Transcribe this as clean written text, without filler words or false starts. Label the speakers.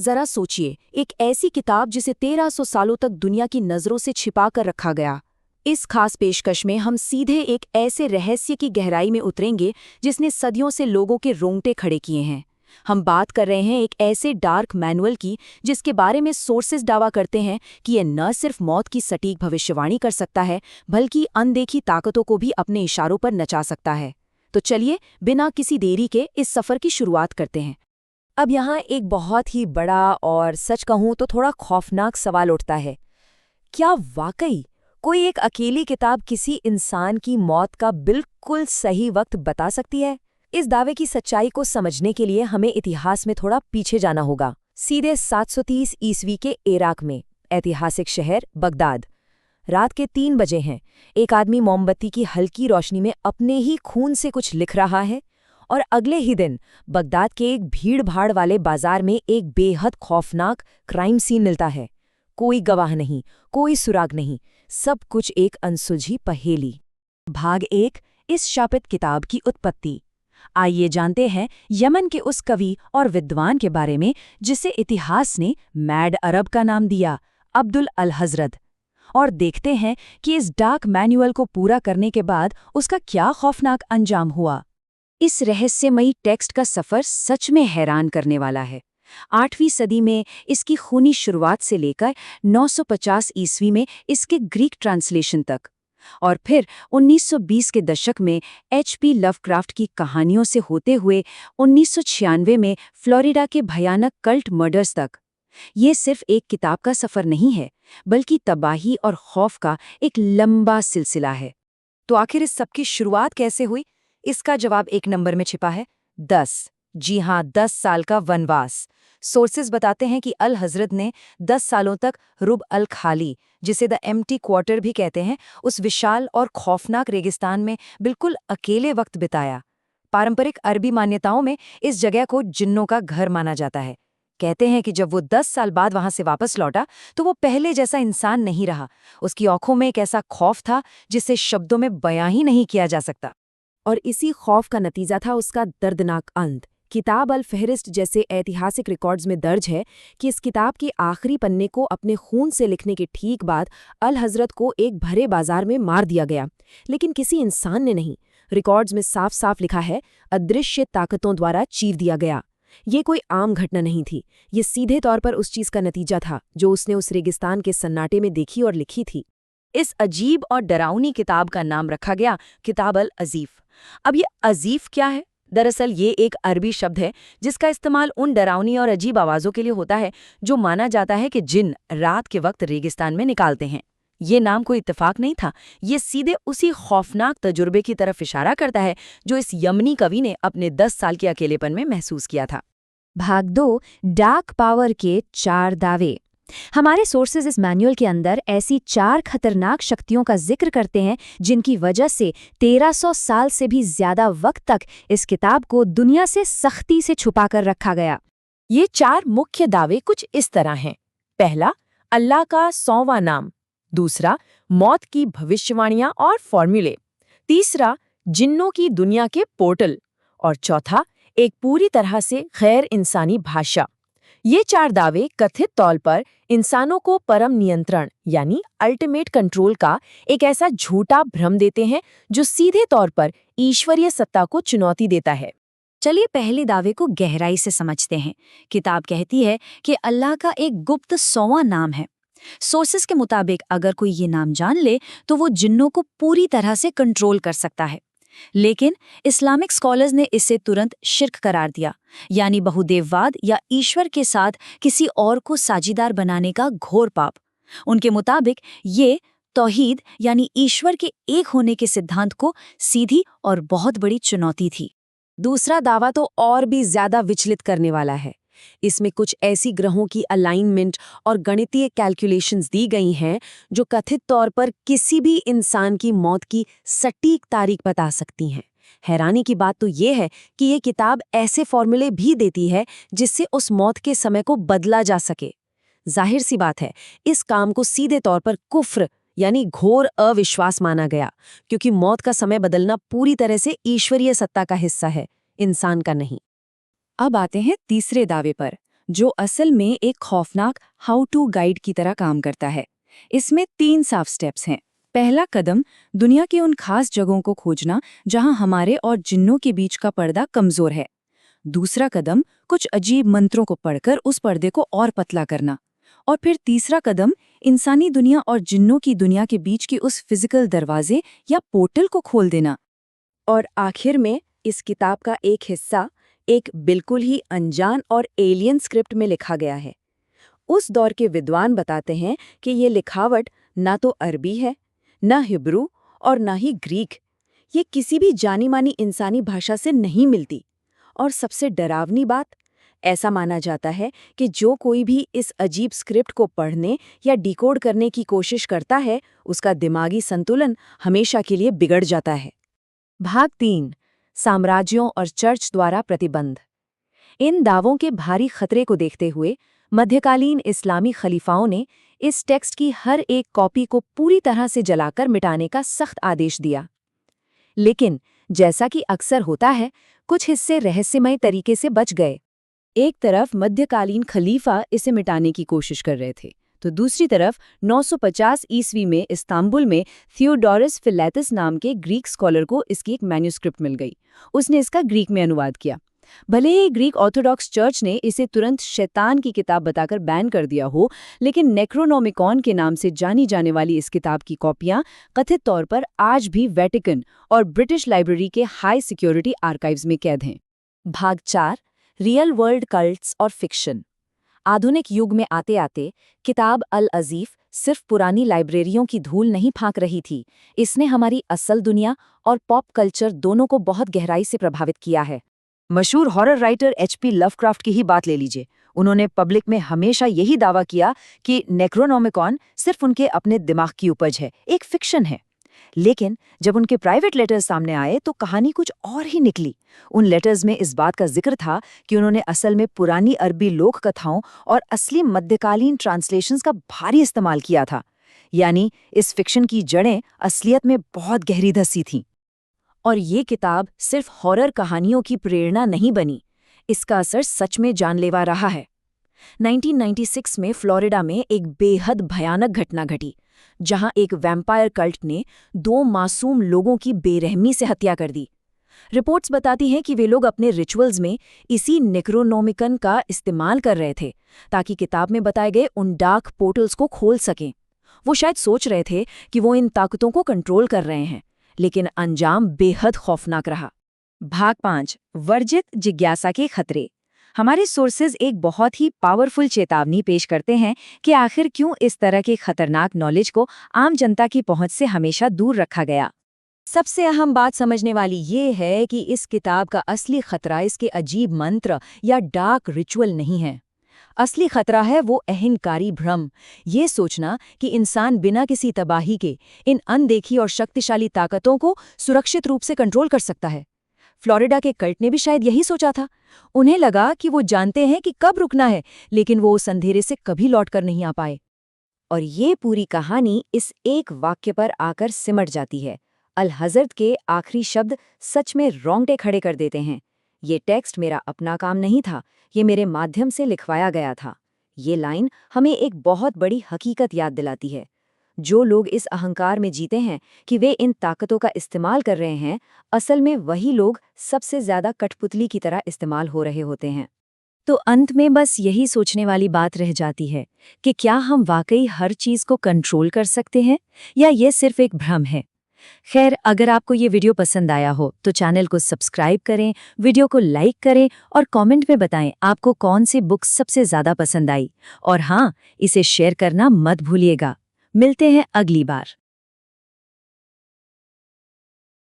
Speaker 1: जरा सोचिए, एक ऐसी किताब जिसे 1300 सालों तक दुनिया की नज़रों से छिपा कर रखा गया। इस खास पेशकश में हम सीधे एक ऐसे रहस्य की गहराई में उतरेंगे जिसने सदियों से लोगों के रोंगटे खड़े किए हैं। हम बात कर रहे हैं एक ऐसे डार्क मैनुअल की जिसके बारे में सोर्सेज दावा करते हैं कि यह न सिर्फ मौत की सटीक भविष्यवाणी कर सकता है, बल्कि अनदेखी ताकतों को भी अपने इशारों पर नचा सकता है। तो चलिए, बिना किसी देरी के इस सफ़र की शुरुआत करते हैं। अब यहाँ एक बहुत ही बड़ा और सच कहूँ तो थोड़ा खौफनाक सवाल उठता है। क्या वाकई कोई एक अकेली किताब किसी इंसान की मौत का बिल्कुल सही वक्त बता सकती है? इस दावे की सच्चाई को समझने के लिए हमें इतिहास में थोड़ा पीछे जाना होगा, सीधे 730 ईस्वी के इराक में, ऐतिहासिक शहर बगदाद। रात के 3 बजे हैं। एक आदमी मोमबत्ती की हल्की रोशनी में अपने ही खून से कुछ लिख रहा है, और अगले ही दिन बगदाद के एक भीड़-भाड़ वाले बाजार में एक बेहद खौफनाक क्राइम सीन मिलता है। कोई गवाह नहीं, कोई सुराग नहीं, सब कुछ एक अनसुलझी पहेली। भाग 1, इस शापित किताब की उत्पत्ति। आइए जानते हैं यमन के उस कवि और विद्वान के बारे में जिसे इतिहास ने मैड अरब का नाम दिया, अब्दुल अल हजरत। और देखते हैं कि इस डार्क मैनुअल को पूरा करने के बाद उसका क्या खौफनाक अंजाम हुआ। इस रहस्यमयी टेक्स्ट का सफ़र सच में हैरान करने वाला है। 8वीं सदी में इसकी खूनी शुरुआत से लेकर 950 ईस्वी में इसके ग्रीक ट्रांसलेशन तक, और फिर 1920 के दशक में H.P. लवक्राफ्ट की कहानियों से होते हुए 1996 में फ्लोरिडा के भयानक कल्ट मर्डर्स तक। ये सिर्फ एक किताब का सफ़र नहीं है, बल्कि तबाही और खौफ का एक लंबा सिलसिला है। तो आखिर इस सब की शुरुआत कैसे हुई? इसका जवाब एक नंबर में छिपा है, 10। जी हाँ, 10 साल का वनवास। सोर्सेज बताते हैं कि अल हजरत ने 10 सालों तक रुब अल खाली, जिसे द एम्प्टी क्वार्टर भी कहते हैं, उस विशाल और खौफनाक रेगिस्तान में बिल्कुल अकेले वक्त बिताया। पारंपरिक अरबी मान्यताओं में इस जगह को जिन्नों का घर माना जाता है। कहते हैं कि जब वो 10 साल बाद वहां से वापस लौटा तो वो पहले जैसा इंसान नहीं रहा। उसकी आंखों में एक ऐसा खौफ था जिसे शब्दों में बयां ही नहीं किया जा सकता। और इसी खौफ का नतीजा था उसका दर्दनाक अंत। किताब अल फहरिस्त जैसे ऐतिहासिक रिकॉर्ड्स में दर्ज है कि इस किताब के आखिरी पन्ने को अपने खून से लिखने के ठीक बाद अल हजरत को एक भरे बाजार में मार दिया गया, लेकिन किसी इंसान ने नहीं। रिकॉर्ड्स में साफ साफ लिखा है, अदृश्य ताकतों द्वारा चीर दिया गया। ये कोई आम घटना नहीं थी, ये सीधे तौर पर उस चीज़ का नतीजा था जो उसने उस रेगिस्तान के सन्नाटे में देखी और लिखी थी। इस अजीब और डरावनी किताब का नाम रखा गया किताब अल अजीफ। अब ये अजीफ क्या है? दरअसल ये एक अरबी शब्द है जिसका इस्तेमाल उन डरावनी और अजीब आवाज़ों के लिए होता है जो माना जाता है कि जिन रात के वक्त रेगिस्तान में निकालते हैं। ये नाम कोई इत्तेफाक नहीं था, ये सीधे उसी खौफनाक तजुर्बे की तरफ इशारा करता है जो इस यमनी कवि ने अपने 10 साल के अकेलेपन में महसूस किया था। भाग 2, डार्क पावर के 4 दावे। हमारे सोर्सेज इस मैनुअल के अंदर ऐसी 4 खतरनाक शक्तियों का जिक्र करते हैं जिनकी वजह से 1300 साल से भी ज्यादा वक्त तक इस किताब को दुनिया से सख्ती से छुपा कर रखा गया। ये 4 मुख्य दावे कुछ इस तरह हैं। पहला, अल्लाह का 100वां नाम। दूसरा, मौत की भविष्यवाणियां और फॉर्मूले। तीसरा, जिन्नों की दुनिया के पोर्टल। और चौथा, एक पूरी तरह से गैर इंसानी भाषा। ये 4 दावे कथित तौर पर इंसानों को परम नियंत्रण यानी अल्टीमेट कंट्रोल का एक ऐसा झूठा भ्रम देते हैं जो सीधे तौर पर ईश्वरीय सत्ता को चुनौती देता है। चलिए पहले दावे को गहराई से समझते हैं। किताब कहती है कि अल्लाह का एक गुप्त 100वां नाम है। सोर्सेस के मुताबिक अगर कोई ये नाम जान ले तो वो जिन्नों को पूरी तरह से कंट्रोल कर सकता है। लेकिन इस्लामिक स्कॉलर्स ने इसे तुरंत शिर्क करार दिया, यानी बहुदेववाद या ईश्वर के साथ किसी और को साझीदार बनाने का घोर पाप। उनके मुताबिक ये तौहीद यानी ईश्वर के एक होने के सिद्धांत को सीधी और बहुत बड़ी चुनौती थी। दूसरा दावा तो और भी ज्यादा विचलित करने वाला है। इसमें कुछ ऐसी ग्रहों की अलाइनमेंट और गणितीय कैलकुलेशंस दी गई हैं जो कथित तौर पर किसी भी इंसान की मौत की सटीक तारीख बता सकती हैं। हैरानी की बात तो ये है कि ये किताब ऐसे फॉर्मूले भी देती है जिससे उस मौत के समय को बदला जा सके। जाहिर सी बात है, इस काम को सीधे तौर पर कुफ्र यानी घोर अविश्वास माना गया, क्योंकि मौत का समय बदलना पूरी तरह से ईश्वरीय सत्ता का हिस्सा है, इंसान का नहीं। अब आते हैं तीसरे दावे पर, जो असल में एक खौफनाक हाउ टू गाइड की तरह काम करता है। इसमें 3 साफ स्टेप्स हैं। पहला कदम, दुनिया की उन खास जगहों को खोजना जहां हमारे और जिन्नों के बीच का पर्दा कमजोर है। दूसरा कदम, कुछ अजीब मंत्रों को पढ़कर उस पर्दे को और पतला करना। और फिर तीसरा कदम, इंसानी दुनिया और जिन्नों की दुनिया के बीच की उस फिजिकल दरवाजे या पोर्टल को खोल देना। और आखिर में इस किताब का एक हिस्सा एक बिल्कुल ही अनजान और एलियन स्क्रिप्ट में लिखा गया है। उस दौर के विद्वान बताते हैं कि ये लिखावट ना तो अरबी है, ना हिब्रू और ना ही ग्रीक। ये किसी भी जानी मानी इंसानी भाषा से नहीं मिलती। और सबसे डरावनी बात, ऐसा माना जाता है कि जो कोई भी इस अजीब स्क्रिप्ट को पढ़ने या डिकोड करने की कोशिश करता है, उसका दिमागी संतुलन हमेशा के लिए बिगड़ जाता है। भाग 3, साम्राज्यों और चर्च द्वारा प्रतिबंध। इन दावों के भारी खतरे को देखते हुए मध्यकालीन इस्लामी खलीफाओं ने इस टेक्स्ट की हर एक कॉपी को पूरी तरह से जलाकर मिटाने का सख्त आदेश दिया। लेकिन जैसा कि अक्सर होता है, कुछ हिस्से रहस्यमय तरीके से बच गए। एक तरफ मध्यकालीन खलीफा इसे मिटाने की कोशिश कर रहे थे, तो दूसरी तरफ 950 ईस्वी में इस्तांबुल में थियोडोरस फिलेटस नाम के ग्रीक स्कॉलर को इसकी एक मैन्यूस्क्रिप्ट मिल गई। उसने इसका ग्रीक में अनुवाद किया। भले ही ग्रीक ऑर्थोडॉक्स चर्च ने इसे तुरंत शैतान की किताब बताकर बैन कर दिया हो, लेकिन नेक्रोनोमिकॉन के नाम से जानी जाने वाली इस किताब की कॉपियां कथित तौर पर आज भी वेटिकन और ब्रिटिश लाइब्रेरी के हाई सिक्योरिटी आर्काइव्स में कैद हैं। भाग 4, रियल वर्ल्ड कल्ट्स और फिक्शन। आधुनिक युग में आते आते किताब अल अजीफ सिर्फ पुरानी लाइब्रेरियों की धूल नहीं फांक रही थी, इसने हमारी असल दुनिया और पॉप कल्चर दोनों को बहुत गहराई से प्रभावित किया है। मशहूर हॉरर राइटर H.P. लवक्राफ्ट की ही बात ले लीजिए। उन्होंने पब्लिक में हमेशा यही दावा किया कि नेक्रोनोमिकॉन सिर्फ उनके अपने दिमाग की उपज है, एक फिक्शन है। लेकिन जब उनके प्राइवेट लेटर्स सामने आए तो कहानी कुछ और ही निकली। उन लेटर्स में इस बात का जिक्र था कि उन्होंने असल में पुरानी अरबी लोक कथाओं और असली मध्यकालीन ट्रांसलेशंस का भारी इस्तेमाल किया था। यानी इस फिक्शन की जड़ें असलियत में बहुत गहरी धसी थीं। और ये किताब सिर्फ हॉरर कहानियों की प्रेरणा नहीं बनी, इसका असर सच में जानलेवा रहा है। 1996 में फ्लोरिडा में एक बेहद भयानक घटना घटी, जहां एक वैम्पायर कल्ट ने 2 मासूम लोगों की बेरहमी से हत्या कर दी। रिपोर्ट्स बताती हैं कि वे लोग अपने रिचुअल्स में इसी नेक्रोनोमिकन का इस्तेमाल कर रहे थे, ताकि किताब में बताए गए उन डार्क पोर्टल्स को खोल सकें। वो शायद सोच रहे थे कि वो इन ताकतों को कंट्रोल कर रहे हैं, लेकिन अंजाम बेहद खौफनाक रहा। भाग 5, वर्जित जिज्ञासा के खतरे। हमारे सोर्सेज एक बहुत ही पावरफुल चेतावनी पेश करते हैं कि आखिर क्यों इस तरह के खतरनाक नॉलेज को आम जनता की पहुंच से हमेशा दूर रखा गया। सबसे अहम बात समझने वाली ये है कि इस किताब का असली खतरा इसके अजीब मंत्र या डार्क रिचुअल नहीं है। असली खतरा है वो अहंकारी भ्रम, ये सोचना कि इंसान बिना किसी तबाही के इन अनदेखी और शक्तिशाली ताकतों को सुरक्षित रूप से कंट्रोल कर सकता है। फ्लोरिडा के कल्ट ने भी शायद यही सोचा था। उन्हें लगा कि वो जानते हैं कि कब रुकना है, लेकिन वो उस अंधेरे से कभी लौटकर नहीं आ पाए। और ये पूरी कहानी इस एक वाक्य पर आकर सिमट जाती है। अल हज़रत के आखिरी शब्द सच में रोंगटे खड़े कर देते हैं। ये टेक्स्ट मेरा अपना काम नहीं था, ये मेरे माध्यम से लिखवाया गया था। ये लाइन हमें एक बहुत बड़ी हकीकत याद दिलाती है। जो लोग इस अहंकार में जीते हैं कि वे इन ताकतों का इस्तेमाल कर रहे हैं, असल में वही लोग सबसे ज्यादा कठपुतली की तरह इस्तेमाल हो रहे होते हैं। तो अंत में बस यही सोचने वाली बात रह जाती है कि क्या हम वाकई हर चीज को कंट्रोल कर सकते हैं, या ये सिर्फ एक भ्रम है। खैर, अगर आपको ये वीडियो पसंद आया हो तो चैनल को सब्सक्राइब करें, वीडियो को लाइक करें और कमेंट में बताएं आपको कौन सी बुक सबसे ज़्यादा पसंद आई। और हाँ, इसे शेयर करना मत भूलिएगा। मिलते हैं अगली बार।